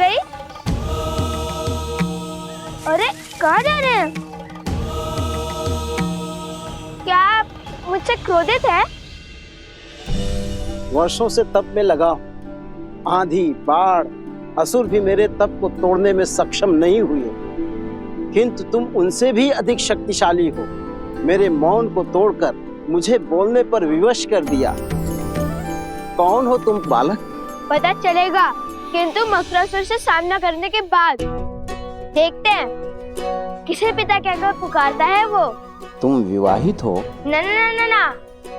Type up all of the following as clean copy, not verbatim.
गई। अरे कहाँ जा रहे हैं? क्या आप मुझसे क्रोधित हैं? वर्षों से तप में लगा हूं। आंधी, बाढ़, असुर भी मेरे तप को तोड़ने में सक्षम नहीं हुए, किंतु तुम उनसे भी अधिक शक्तिशाली हो। मेरे मौन को तोड़कर मुझे बोलने पर विवश कर दिया। कौन हो तुम बालक? पता चलेगा, किंतु मकरासुर से सामना करने के बाद देखते हैं किसे पिता कहकर पुकारता है वो। तुम विवाहित हो? ना ना ना ना,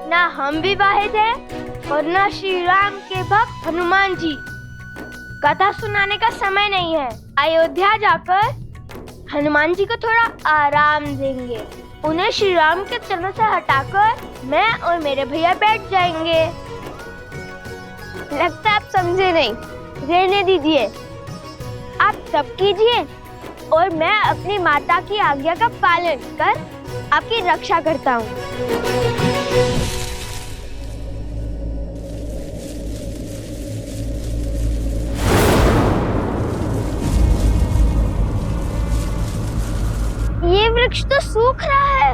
ना हम विवाहित हैं और ना श्री राम के भक्त हनुमान जी। कथा सुनाने का समय नहीं है। अयोध्या जाकर हनुमान जी को थोड़ा आराम देंगे। उन्हें श्री राम के चरणों से हटाकर मैं और मेरे भैया बैठ जाएंगे। लगता है आप समझे नहीं, रहने दीजिए। आप तप कीजिए और मैं अपनी माता की आज्ञा का पालन कर आपकी रक्षा करता हूँ। ये वृक्ष तो सूख रहा है।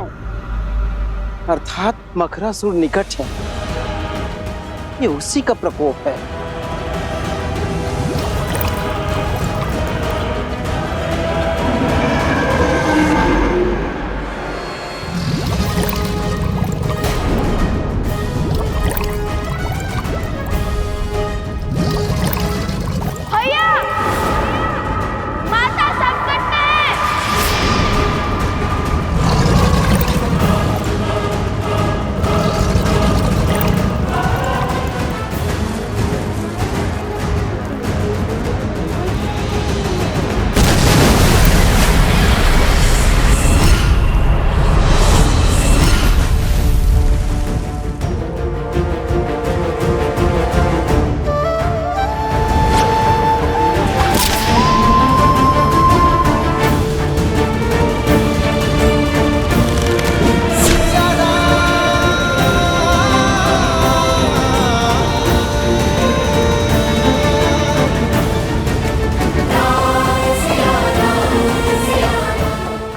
अर्थात मकरासुर निकट है। ये उसी का प्रकोप है। भैया, माता संकट में है।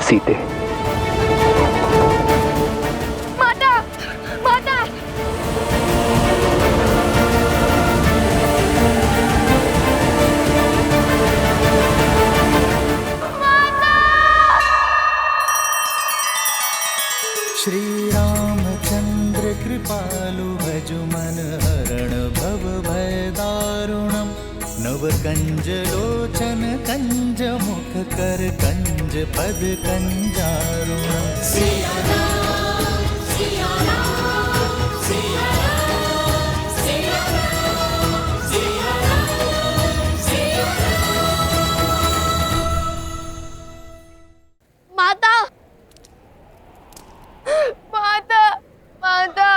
सीते, माता, माता। श्री रामचंद्र कृपालु भजु मन हरण भव भय दारुणम। नव कंज लोचन कंज मुख कर कंज पद कंजारुणम। सिया राम, सिया राम, सिया राम, सिया राम, सिया राम, सिया राम। माता, माता, माता।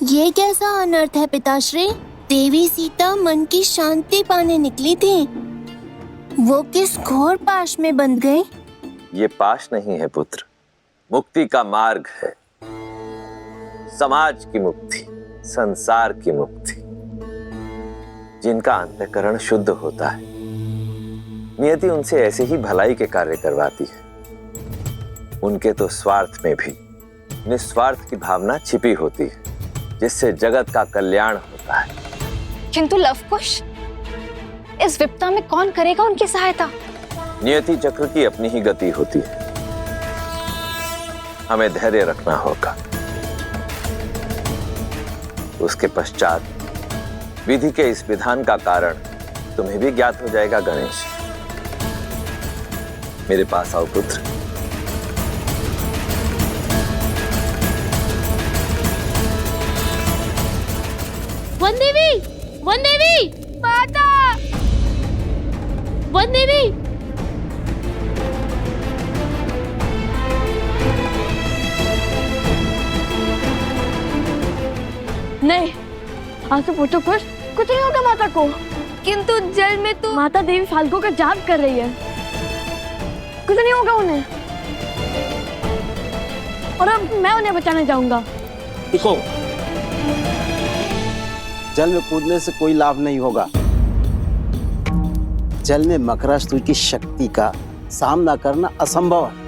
ये कैसा अनर्थ है पिताश्री? देवी सीता मन की शांति पाने निकली थी, वो किस घोर पाश में बंध गई? ये पाश नहीं है पुत्र, मुक्ति का मार्ग है। समाज की मुक्ति, संसार की मुक्ति। जिनका अंतःकरण शुद्ध होता है, नियति उनसे ऐसे ही भलाई के कार्य करवाती है। उनके तो स्वार्थ में भी निस्वार्थ की भावना छिपी होती है, जिससे जगत का कल्याण होता है। किंतु लवकुश, इस विपदा में कौन करेगा उनकी सहायता? नियति चक्र की अपनी ही गति होती है। हमें धैर्य रखना होगा। उसके पश्चात विधि के इस विधान का कारण तुम्हें भी ज्ञात हो जाएगा। गणेश, मेरे पास आओ पुत्र। वन देवी, वन देवी, माता, वन देवी। नहीं, आज से पूछो कुछ नहीं होगा माता को। किंतु जल में तो माता देवी फाल्गु का जाप कर रही है, कुछ नहीं होगा उन्हें। और अब मैं उन्हें बचाने जाऊंगा। देखो, जल में कूदने से कोई लाभ नहीं होगा। जल में मकरासुर की शक्ति का सामना करना असंभव है।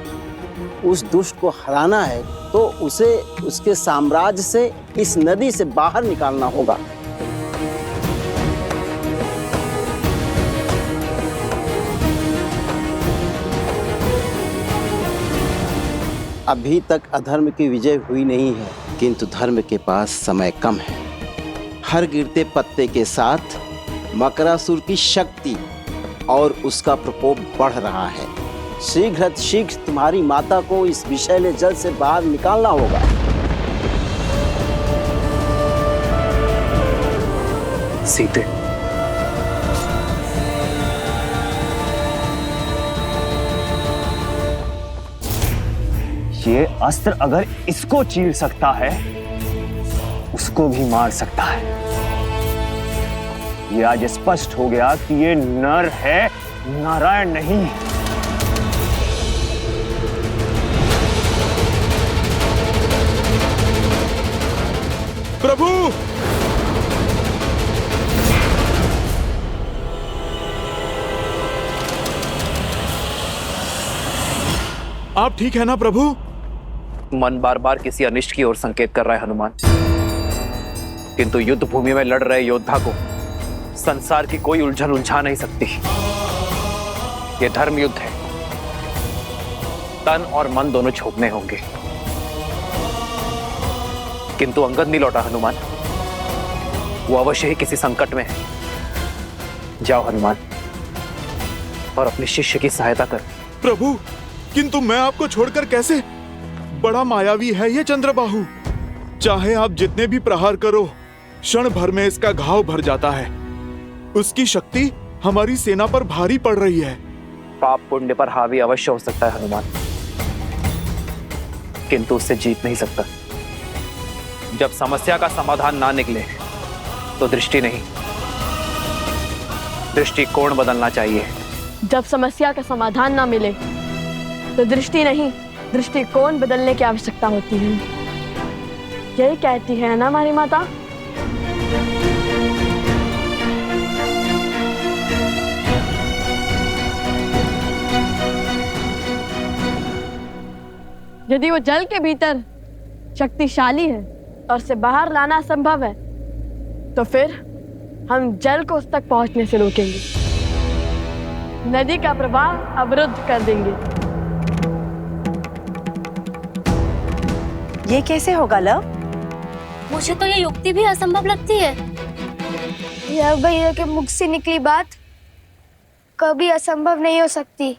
उस दुष्ट को हराना है तो उसे उसके साम्राज्य से, इस नदी से बाहर निकालना होगा। अभी तक अधर्म की विजय हुई नहीं है, किंतु धर्म के पास समय कम है। हर गिरते पत्ते के साथ मकरासुर की शक्ति और उसका प्रकोप बढ़ रहा है। शीघ्र तुम्हारी माता को इस विषैले जल से बाहर निकालना होगा। सीते, ये अस्त्र अगर इसको चीर सकता है, उसको भी मार सकता है। ये आज स्पष्ट हो गया कि ये नर है, नारायण नहीं। प्रभु, आप ठीक है ना प्रभु? मन बार बार किसी अनिष्ट की ओर संकेत कर रहा है हनुमान, किंतु युद्ध भूमि में लड़ रहे योद्धा को संसार की कोई उलझन उलझा नहीं सकती। ये धर्म युद्ध है, तन और मन दोनों छोड़ने होंगे। किंतु अंगद नहीं लौटा हनुमान, वो अवश्य ही किसी संकट में है। जाओ हनुमान और अपने शिष्य की सहायता कर। प्रभु, किंतु मैं आपको छोड़कर कैसे? बड़ा मायावी है ये चंद्रबाहु। चाहे आप जितने भी प्रहार करो, क्षण भर में इसका घाव भर जाता है। उसकी शक्ति हमारी सेना पर भारी पड़ रही है। पाप पुण्य पर हावी अवश्य हो सकता है हनुमान, किंतु उससे जीत नहीं सकता। जब समस्या का समाधान ना निकले तो दृष्टि नहीं, दृष्टिकोण बदलना चाहिए। जब समस्या का समाधान ना मिले तो दृष्टि नहीं, दृष्टिकोण बदलने की आवश्यकता होती है। यही कहती है ना हमारी माता। यदि वो जल के भीतर शक्तिशाली है और उसे बाहर लाना असंभव है, तो फिर हम जल को उस तक पहुंचने से रोकेंगे, नदी का प्रवाह अवरुद्ध कर देंगे। ये कैसे होगा लव? मुझे तो ये युक्ति भी असंभव लगती है। यह भैया के मुख से निकली बात कभी असंभव नहीं हो सकती।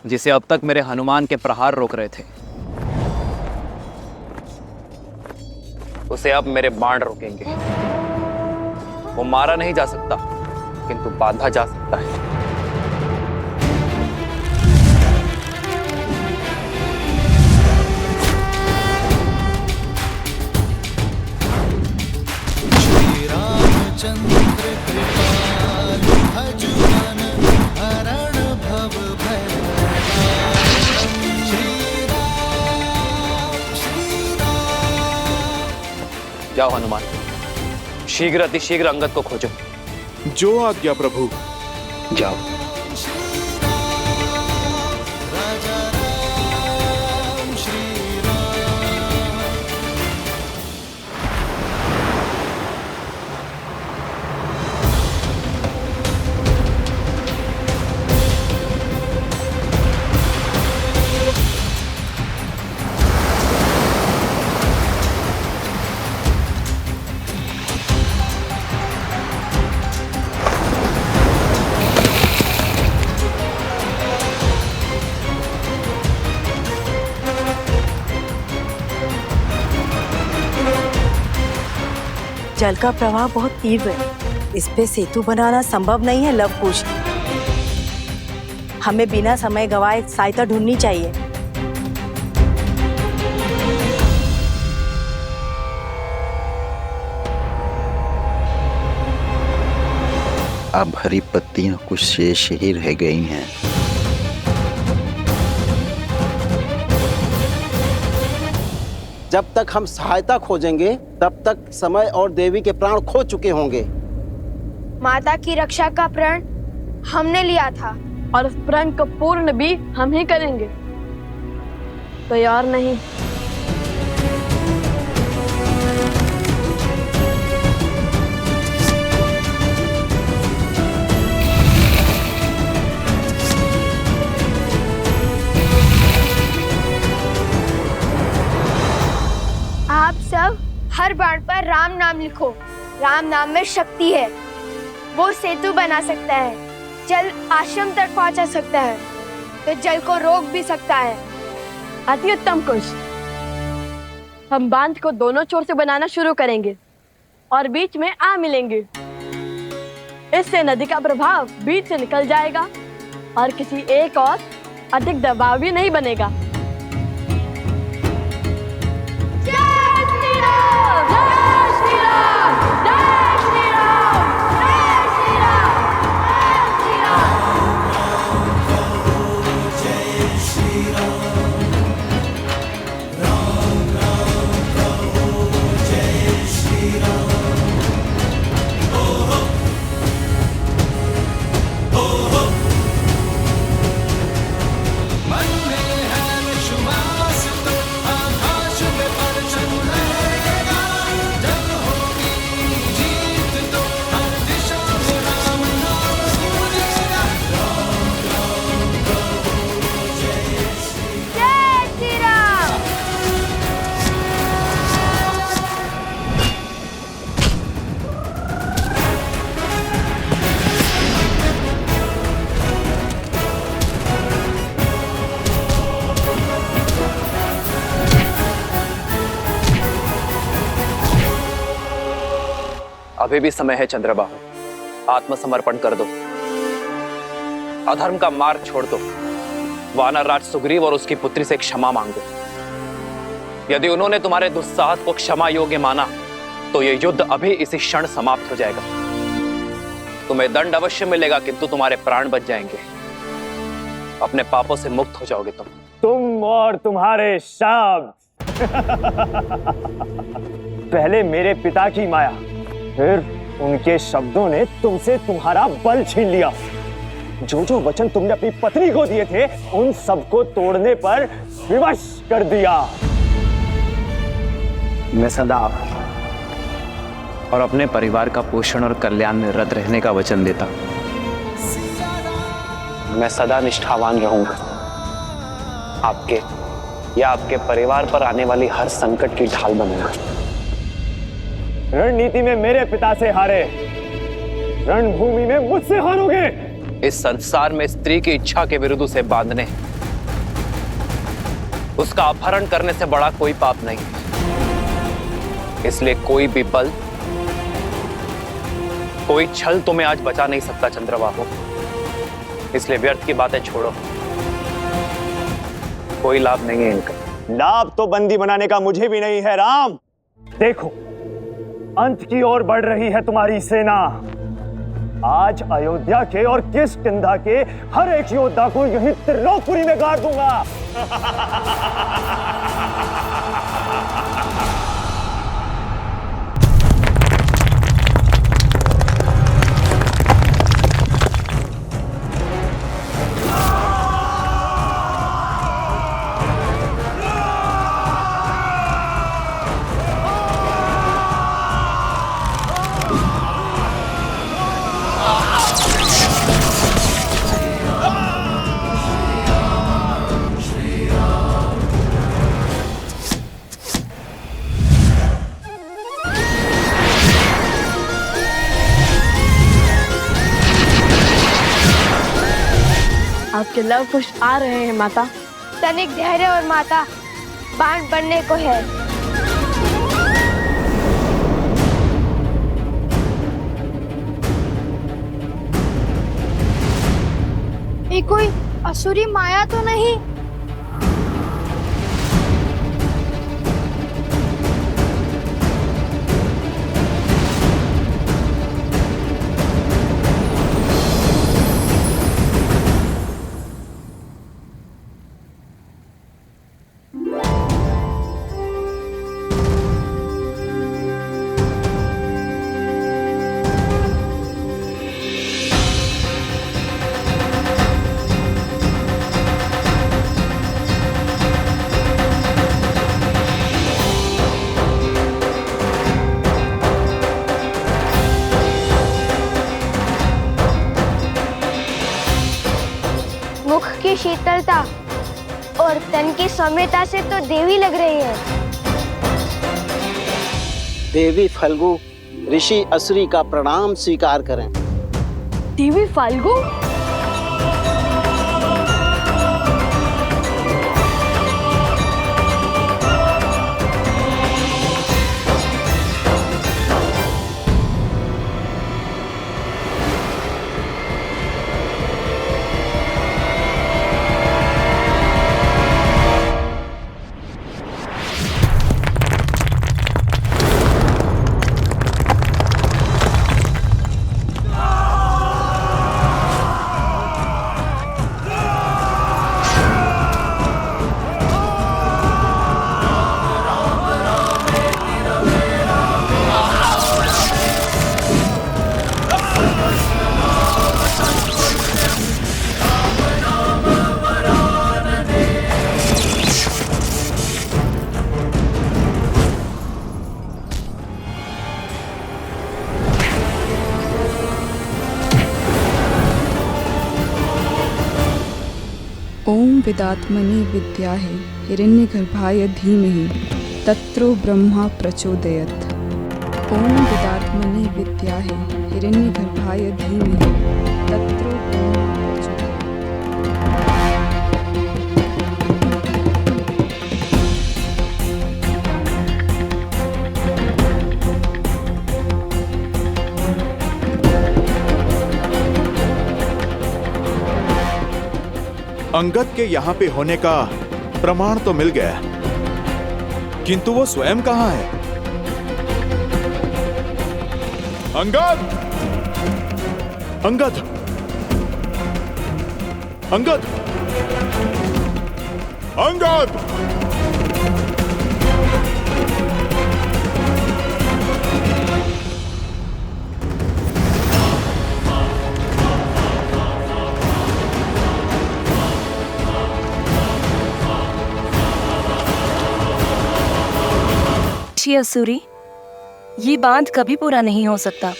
जिसे अब तक मेरे हनुमान के प्रहार रोक रहे थे, उसे अब मेरे बाण रोकेंगे। वो मारा नहीं जा सकता, किंतु बांधा जा सकता है। श्री रामचंद्र कृपालु भजु मन हरण भव भय। जाओ हनुमान, शीघ्र अतिशीघ्र अंगद को खोजो। जो आज्ञा प्रभु। जाओ। राजा राम श्री राम। जल का प्रवाह बहुत तीव्र है, इस पे सेतु बनाना संभव नहीं है लवकुश। हमें बिना समय गवाए सहायता ढूंढनी चाहिए। अब हरी पत्तियां कुछ शेष ही रह गई हैं। जब तक हम सहायता खोजेंगे तब तक समय और देवी के प्राण खो चुके होंगे। माता की रक्षा का प्रण हमने लिया था और उस प्रण को पूर्ण भी हम ही करेंगे, कोई और नहीं। आप सब हर बाण पर राम नाम लिखो। राम नाम में शक्ति है, वो सेतु बना सकता है, जल आश्रम तक पहुंचा सकता है, तो जल को रोक भी सकता है। अति उत्तम कुश। हम बांध को दोनों छोर से बनाना शुरू करेंगे और बीच में आ मिलेंगे। इससे नदी का प्रभाव बीच से निकल जाएगा और किसी एक और अधिक दबाव भी नहीं बनेगा। अभी भी समय है चंद्रबाहु, आत्मसमर्पण कर दो, अधर्म का मार्ग छोड़ दो, वानर राज सुग्रीव और उसकी पुत्री से क्षमा मांगो। यदि उन्होंने तुम्हारे दुस्साहस को क्षमा योग्य माना तो यह युद्ध अभी इसी क्षण समाप्त हो जाएगा। तुम्हें दंड अवश्य मिलेगा, किंतु तुम्हारे प्राण बच जाएंगे, अपने पापों से मुक्त हो जाओगे तुम और तुम्हारे शब्द। पहले मेरे पिता की माया, फिर उनके शब्दों ने तुमसे तुम्हारा बल छीन लिया। जो जो वचन तुमने अपनी पत्नी को दिए थे उन सबको तोड़ने पर विवश कर दिया। मैं सदा और अपने परिवार का पोषण और कल्याण में रत रहने का वचन देता हूं। मैं सदा निष्ठावान रहूंगा, आपके या आपके परिवार पर आने वाली हर संकट की ढाल बनूंगा। रणनीति में मेरे पिता से हारे, रणभूमि में मुझसे हारोगे। इस संसार में स्त्री की इच्छा के विरुद्ध उसे बांधने, उसका अपहरण करने से बड़ा कोई पाप नहीं। इसलिए कोई भी बल, कोई छल तुम्हें आज बचा नहीं सकता चंद्रबाहु। इसलिए व्यर्थ की बातें छोड़ो, कोई लाभ नहीं है इनका। लाभ तो बंदी बनाने का मुझे भी नहीं है राम। देखो, अंत की ओर बढ़ रही है तुम्हारी सेना। आज अयोध्या के और किष्किंधा के हर एक योद्धा को यही त्रिलोकपुरी में गाड़ दूंगा। आपके लव कुश आ रहे हैं माता। तनिक धैर्य और माता, बाण बनने को है। ये कोई असुरी माया तो नहीं? मुख की शीतलता और तन की सौम्यता से तो देवी लग रही है। देवी फल्गु, ऋषि असुरी का प्रणाम स्वीकार करें। देवी फाल्गु? ओम विदात्मनि विद्याहे हिरण्यगर्भाय धीमहि तत्रो ब्रह्मा प्रचोदयत्। ओम विदात्मनि विद्याहे हिरण्यगर्भाय धीमहि तत्रो ब्रह्मा प्रचोदयत्। अंगद के यहाँ पे होने का प्रमाण तो मिल गया, किंतु वो स्वयं कहाँ है? अंगद! अंगद! अंगद! अंगद! असुरी, ये बांध कभी पूरा नहीं हो सकता।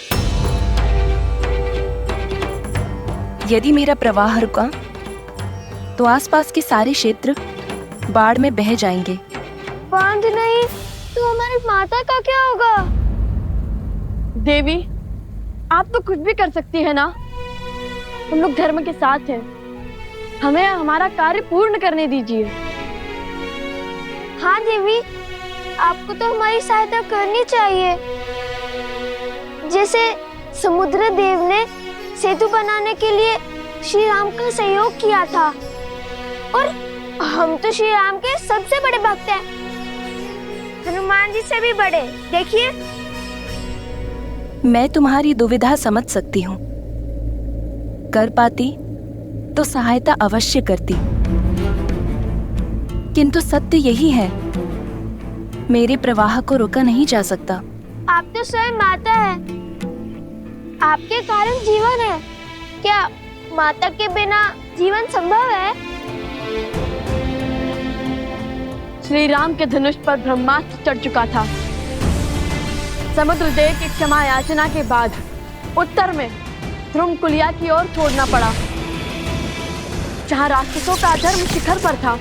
यदि मेरा प्रवाह रुका तो आसपास के सारे क्षेत्र बाढ़ में बह जाएंगे। बांध नहीं तो हमारी माता का क्या होगा? देवी, आप तो कुछ भी कर सकती है ना। हम लोग धर्म के साथ हैं, हमें हमारा कार्य पूर्ण करने दीजिए। हाँ देवी, आपको तो हमारी सहायता करनी चाहिए। जैसे समुद्र देव ने सेतु बनाने के लिए श्री राम का सहयोग किया था, और हम तो श्री राम के सबसे बड़े भक्त हैं, हनुमान जी से भी बड़े। देखिए, मैं तुम्हारी दुविधा समझ सकती हूँ। कर पाती तो सहायता अवश्य करती, किंतु सत्य यही है, मेरे प्रवाह को रोका नहीं जा सकता। आप तो स्वयं माता है, आपके कारण जीवन है। क्या माता के बिना जीवन संभव है? श्री राम के धनुष पर ब्रह्मास्त्र चढ़ चुका था। समुद्रदेव की क्षमा याचना के बाद उत्तर में ध्रुमकुलिया की ओर छोड़ना पड़ा, जहाँ राक्षसों का धर्म शिखर पर था।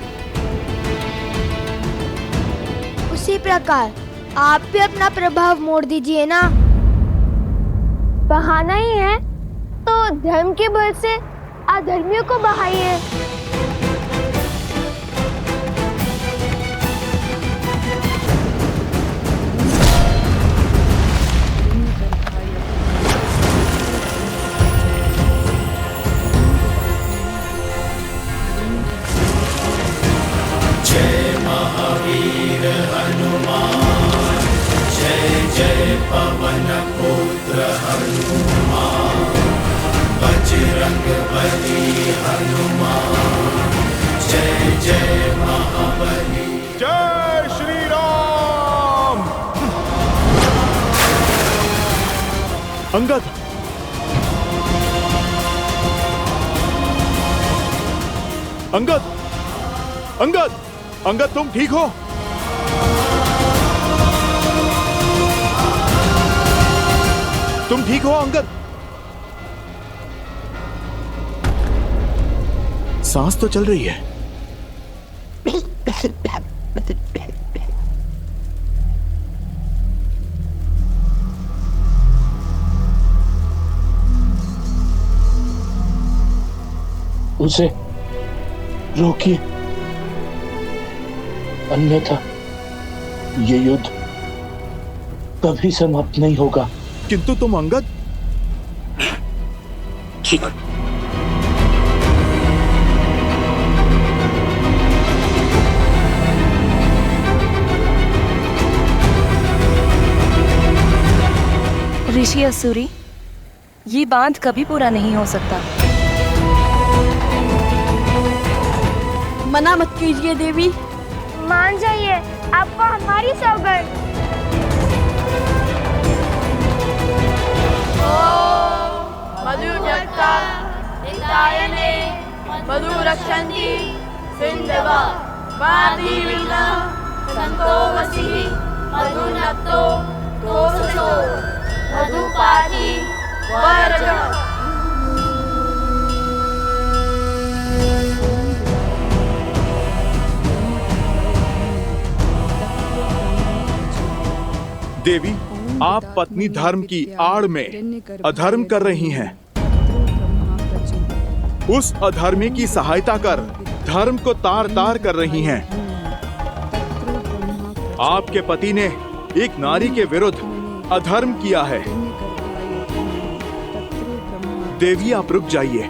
उसी प्रकार आप भी अपना प्रभाव मोड़ दीजिए ना। बहाना ही है तो धर्म के बल से अधर्मियों को बहाइए। जय श्री राम। अंगद, अंगद, अंगद, अंगद, तुम ठीक हो? तुम ठीक हो अंगद? सांस तो चल रही है। उसे रोकिए, अन्यथा ये युद्ध कभी समाप्त नहीं होगा। किंतु तुम अंगद? ठीक। ऋषि असुरी, ये बांध कभी पूरा नहीं हो सकता। मना मत कीजिए देवी। मान जाइए, आपको हमारी सौगंध। मधुजक्ता हितायने मधु रक्षन्ति सिन्धवा वादिविना संतो वसी मधुनक्तो तोसो मधुपाति वरजः। देवी, आप पत्नी धर्म की आड़ में अधर्म कर रही हैं। उस अधर्मी की सहायता कर धर्म को तार तार कर रही हैं। आपके पति ने एक नारी के विरुद्ध अधर्म किया है। देवी, आप रुक जाइए,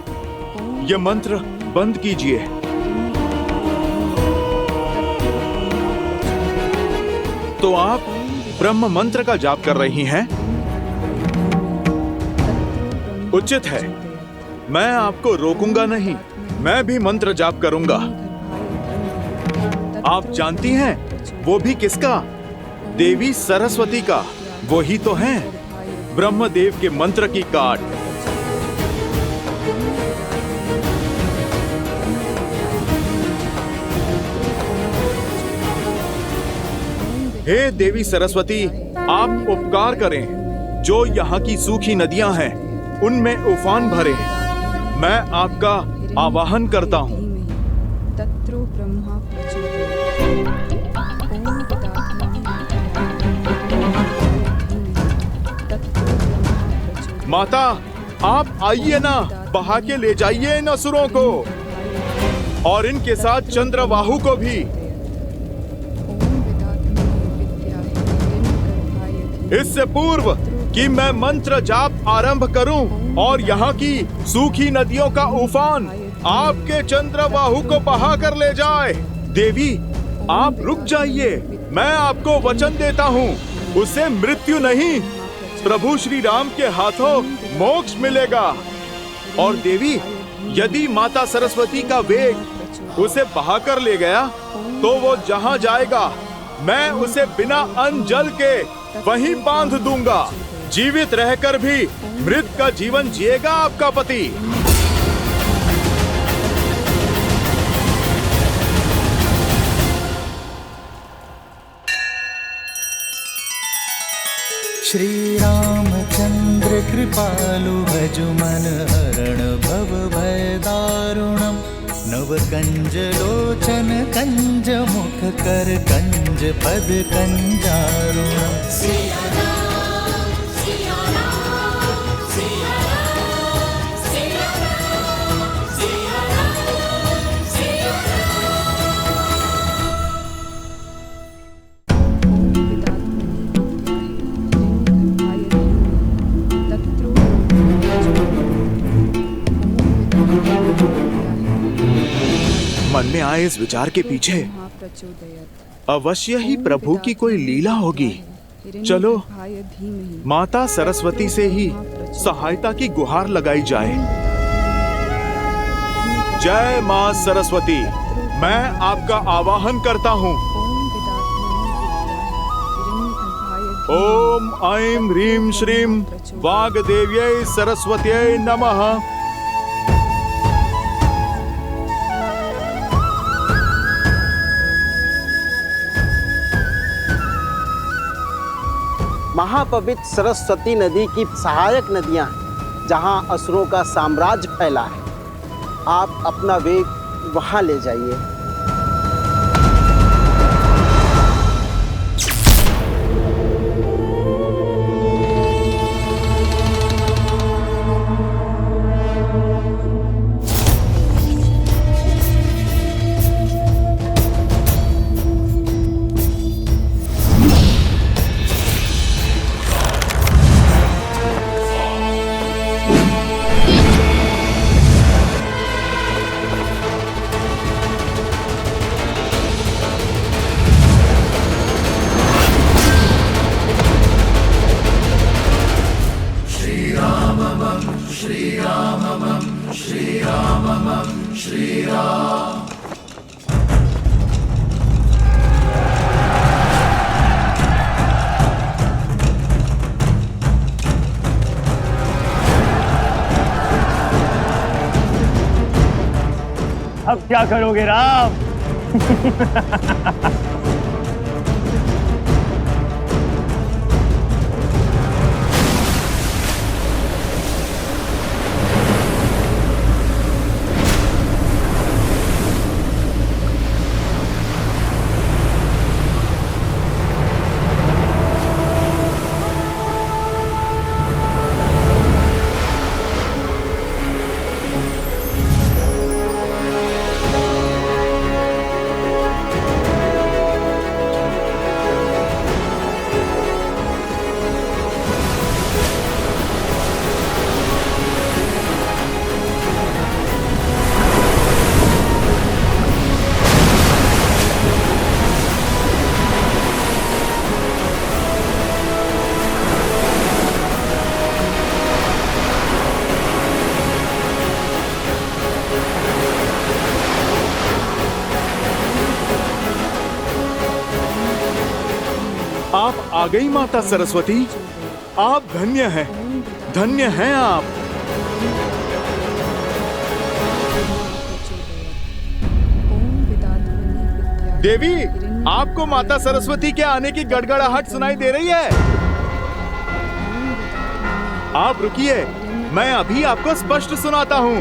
ये मंत्र बंद कीजिए। तो आप ब्रह्म मंत्र का जाप कर रही हैं? उचित है, मैं आपको रोकूंगा नहीं, मैं भी मंत्र जाप करूंगा। आप जानती हैं वो भी किसका? देवी सरस्वती का। वो ही तो हैं ब्रह्मदेव के मंत्र की काट। हे देवी सरस्वती, आप उपकार करें, जो यहाँ की सूखी नदियां हैं उनमें उफान भरे। मैं आपका आवाहन करता हूँ। माता, आप आइए ना, बहा के ले जाइए इन असुरों को और इनके साथ चंद्रबाहु को भी। इससे पूर्व कि मैं मंत्र जाप आरंभ करूं और यहाँ की सूखी नदियों का उफान आपके चंद्रबाहु को बहा कर ले जाए। देवी, आप रुक जाइए, मैं आपको वचन देता हूँ, उसे मृत्यु नहीं, प्रभु श्री राम के हाथों मोक्ष मिलेगा। और देवी, यदि माता सरस्वती का वेग उसे बहा कर ले गया तो वो जहाँ जाएगा मैं उसे बिना अन्न जल के वहीं बांध दूंगा। जीवित रहकर भी मृत का जीवन जिएगा आपका पति। श्री रामचंद्र कृपालु भजु मन हरण भव भय दारुणम। नव कंज लोचन कंज मुख कर कंज पद कंजारुणम। मन में आए इस विचार के पीछे अवश्य ही प्रभु की कोई लीला होगी। चलो माता सरस्वती से ही सहायता की गुहार लगाई जाए। जय मां सरस्वती, मैं आपका आवाहन करता हूँ। ओम ऐं ह्रीं श्रीं वाग्देव्यै सरस्वत्यै नमः। महापवित्र सरस्वती नदी की सहायक नदियां हैं, जहां असुरों का साम्राज्य फैला है। आप अपना वेग वहां ले जाइए। अब क्या करोगे राम? आप आ गई माता सरस्वती, आप धन्य हैं, धन्य हैं आप। देवी, आपको माता सरस्वती के आने की गड़गड़ाहट सुनाई दे रही है? आप रुकिए, मैं अभी आपको स्पष्ट सुनाता हूँ।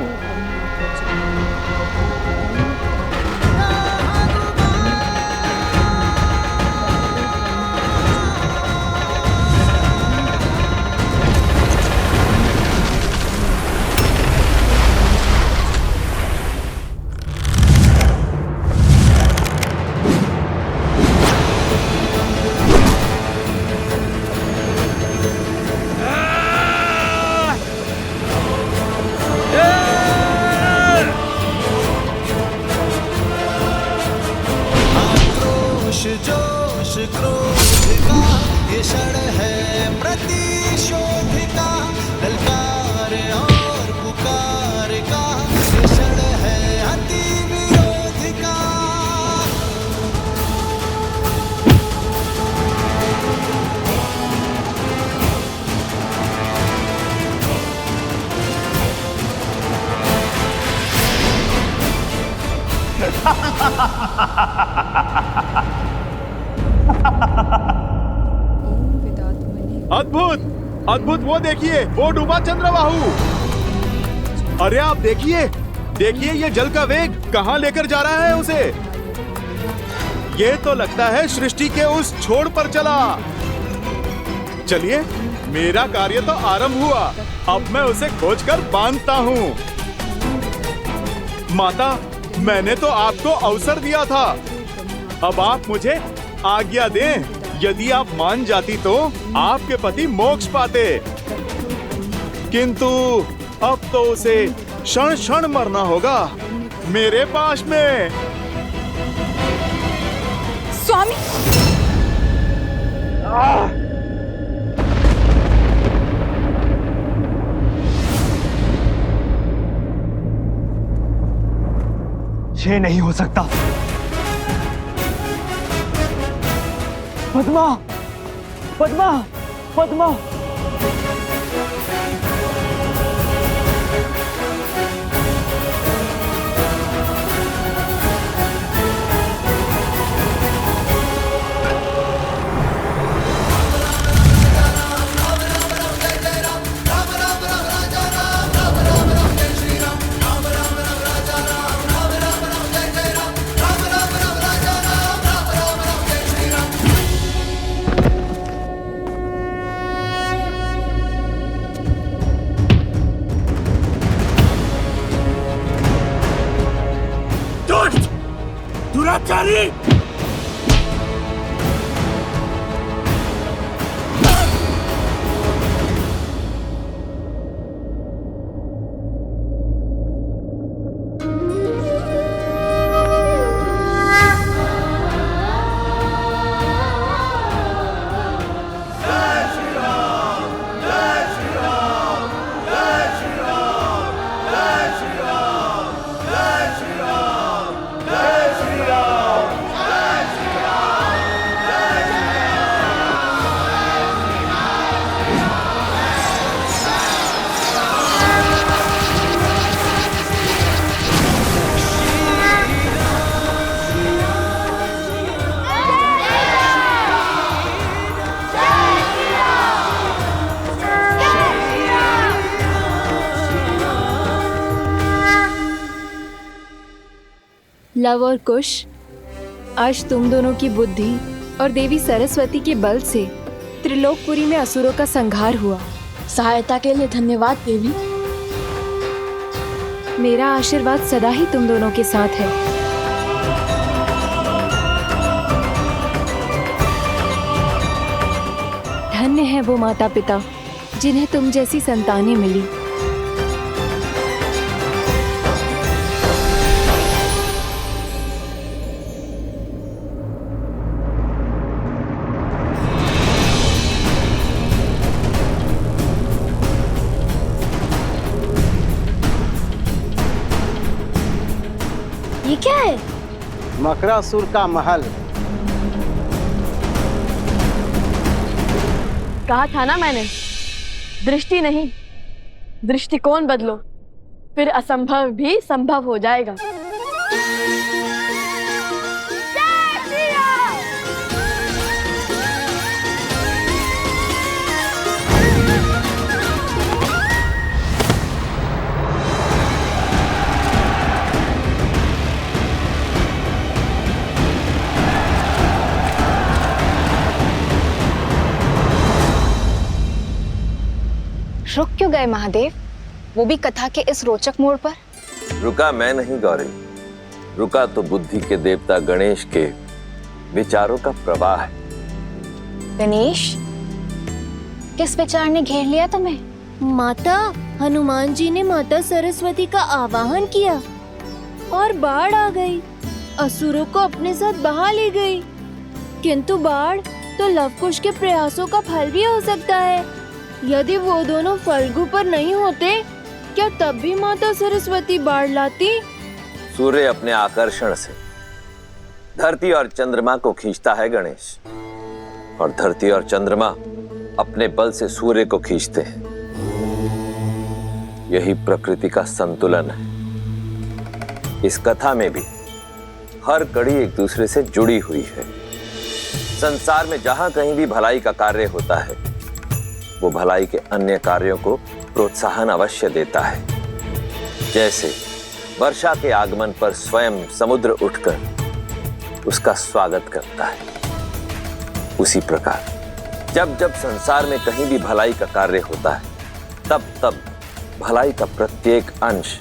जोश क्रोध का ये क्षण है प्रतिशोधिका, ललकार और पुकार का ये क्षण है अति विरोधिका। अद्भुत, अद्भुत, वो देखिए, वो डूबा चंद्रबाहु। अरे आप देखिए, देखिए ये जल का वेग कहाँ लेकर जा रहा है उसे। ये तो लगता है सृष्टि के उस छोर पर चला। चलिए, मेरा कार्य तो आरंभ हुआ, अब मैं उसे खोजकर बांधता हूँ। माता, मैंने तो आपको अवसर दिया था, अब आप मुझे आज्ञा दें। यदि आप मान जाती तो आपके पति मोक्ष पाते, किंतु अब तो उसे क्षण क्षण मरना होगा मेरे पास में। स्वामी, ये नहीं हो सकता। पद्मा, पद्मा, पद्मा। दुराचारी! लव और कुश, आज तुम दोनों की बुद्धि और देवी सरस्वती के बल से त्रिलोकपुरी में असुरों का संहार हुआ। सहायता के लिए धन्यवाद देवी। मेरा आशीर्वाद सदा ही तुम दोनों के साथ है। धन्य है वो माता पिता जिन्हें तुम जैसी संतानें मिली। ये क्या है? मकरासुर का महल। कहा था ना मैंने, दृष्टि नहीं दृष्टिकोण बदलो, फिर असंभव भी संभव हो जाएगा। रुक क्यों गए महादेव, वो भी कथा के इस रोचक मोड़ पर? रुका मैं नहीं गौरी, रुका तो बुद्धि के देवता गणेश के विचारों का प्रवाह है। गणेश, किस विचार ने घेर लिया तुम्हें? माता, हनुमान जी ने माता सरस्वती का आवाहन किया और बाढ़ आ गई, असुरों को अपने साथ बहा ले गई। किंतु बाढ़ तो लवकुश के प्रयासों का फल भी हो सकता है। यदि वो दोनों फल्गु पर नहीं होते, क्या तब भी माता सरस्वती बाढ़ लाती? सूर्य अपने आकर्षण से धरती और चंद्रमा को खींचता है गणेश, और धरती और चंद्रमा अपने बल से सूर्य को खींचते हैं। यही प्रकृति का संतुलन है। इस कथा में भी हर कड़ी एक दूसरे से जुड़ी हुई है। संसार में जहां कहीं भी भलाई का कार्य होता है, वो भलाई के अन्य कार्यों को प्रोत्साहन अवश्य देता है। जैसे वर्षा के आगमन पर स्वयं समुद्र उठकर उसका स्वागत करता है, उसी प्रकार जब जब संसार में कहीं भी भलाई का कार्य होता है, तब तब भलाई का प्रत्येक अंश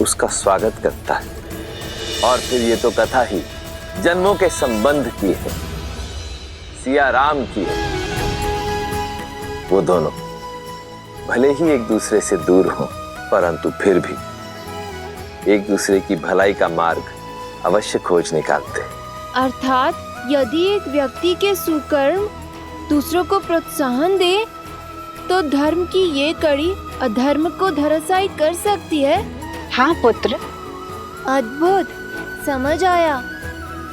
उसका स्वागत करता है। और फिर ये तो कथा ही जन्मों के संबंध की है, सिया राम की है। वो दोनों भले ही एक दूसरे से दूर हों, परंतु फिर भी एक दूसरे की भलाई का मार्ग अवश्य खोज निकालते हैं। अर्थात यदि एक व्यक्ति के सुकर्म दूसरों को प्रोत्साहन दे, तो धर्म की ये कड़ी अधर्म को धराशायी कर सकती है। हाँ पुत्र। अद्भुत। समझ आया।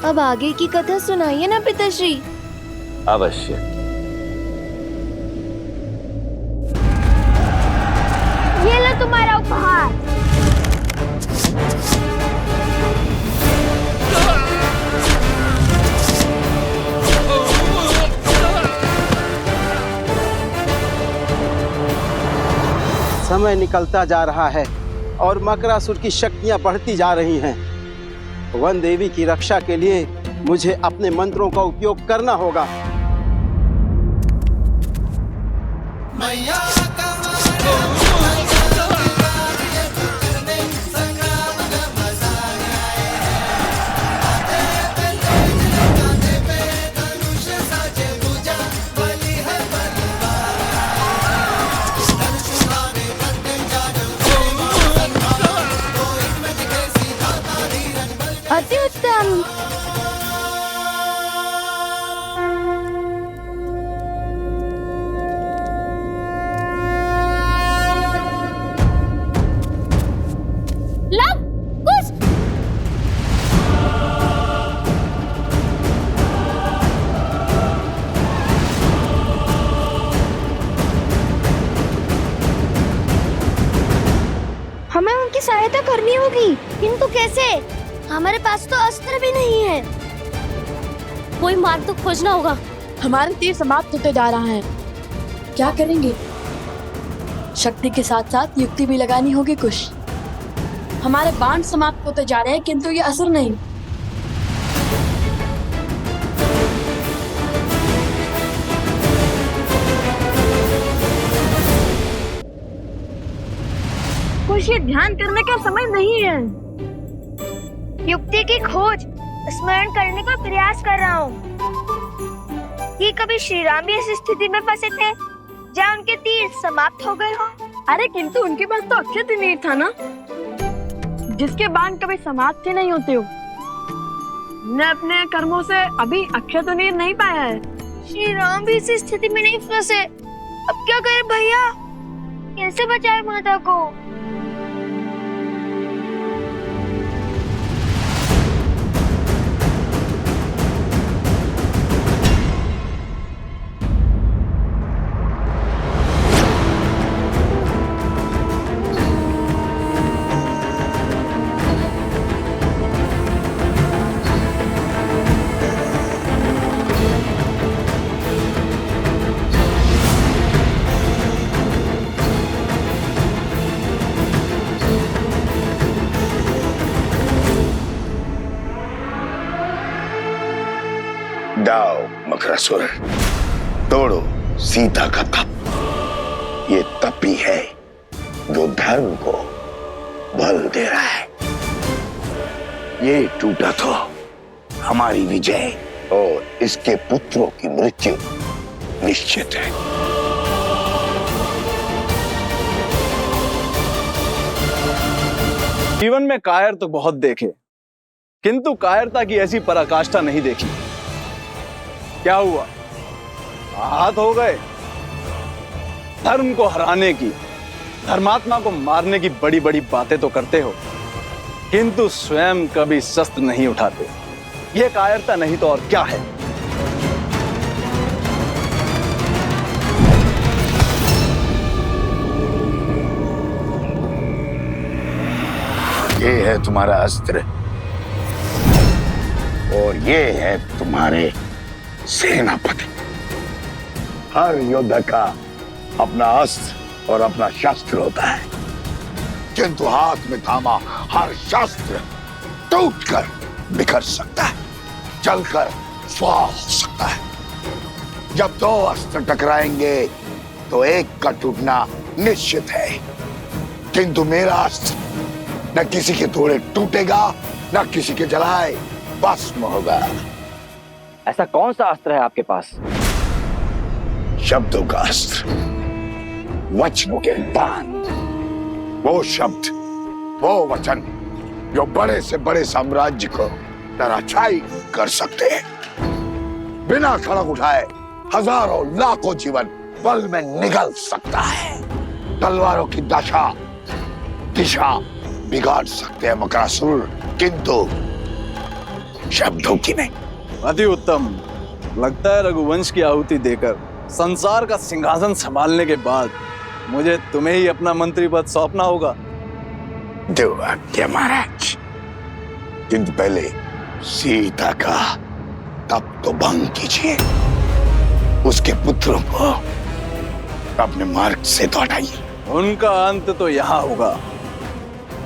अब आगे की कथा सुनाइए ना पिताश्री। अवश्य। ये लो तुम्हारा उपहार। समय निकलता जा रहा है और मकरासुर की शक्तियां बढ़ती जा रही हैं। वन देवी की रक्षा के लिए मुझे अपने मंत्रों का उपयोग करना होगा। अति उत्तम। लव कुछ हमें उनकी सहायता करनी होगी, किंतु कैसे? हमारे पास तो अस्त्र भी नहीं है। कोई मार्ग तो खोजना होगा। हमारे तीर समाप्त होते जा रहा है। क्या करेंगे? शक्ति के साथ साथ युक्ति भी लगानी होगी कुछ। हमारे बाण समाप्त होते जा रहे हैं, किंतु ये असर नहीं। कुछ ये ध्यान करने का समय नहीं है। युक्ति की खोज स्मरण करने का प्रयास कर रहा हूँ। कि कभी श्री राम भी इस स्थिति में फंसे थे जहाँ उनके तीर समाप्त हो गए हो। अरे किंतु उनके पास तो अक्षय तीर था ना, जिसके बाण कभी समाप्त ही नहीं होते हो। ने अपने कर्मों से अभी अक्षय तीर नहीं पाया है। श्री राम भी इस स्थिति में नहीं फंसे। अब क्या करें भैया? कैसे बचाए माता को? जाओ मकरासुर, तोड़ो सीता का तप। ये तप ही है जो धर्म को बल दे रहा है। ये टूटा तो हमारी विजय और इसके पुत्रों की मृत्यु निश्चित है। जीवन में कायर तो बहुत देखे, किंतु कायरता की ऐसी पराकाष्ठा नहीं देखी। क्या हुआ? हाथ हो गए। धर्म को हराने की, धर्मात्मा को मारने की बड़ी बड़ी बातें तो करते हो, किंतु स्वयं कभी शस्त्र नहीं उठाते। यह कायरता नहीं तो और क्या है? ये है तुम्हारा अस्त्र और ये है तुम्हारे सेनापति। हर योद्धा का अपना अस्त्र और अपना शस्त्र होता है, किंतु हाथ में थामा हर शस्त्र टूटकर बिखर सकता है, जलकर स्वाह हो सकता है। जब दो अस्त्र टकराएंगे तो एक का टूटना निश्चित है, किंतु मेरा अस्त्र न किसी के थोड़े टूटेगा न किसी के जलाए भस्म होगा। ऐसा कौन सा अस्त्र है आपके पास? शब्दों का अस्त्र, वचनों के बाण। वो शब्द, वो वचन जो बड़े से बड़े साम्राज्य को तराशाई कर सकते हैं। बिना खड़क उठाए हजारों लाखों जीवन पल में निगल सकता है। तलवारों की दिशा बिगाड़ सकते हैं मकरासुर, किंतु शब्दों की नहीं। अति उत्तम। लगता है रघुवंश की आहुति देकर संसार का सिंहासन संभालने के बाद मुझे तुम्हें ही अपना मंत्री पद सौंपना होगा। दो आज्ञा महाराज, किंतु पहले सीता का तप तो भंग कीजिए, उसके पुत्रों को अपने मार्ग से तो हटाइए। उनका अंत तो यहाँ होगा,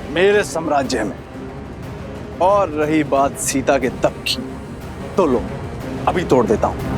मेरे साम्राज्य में। और रही बात सीता के तप की, तो लो अभी तोड़ देता हूं।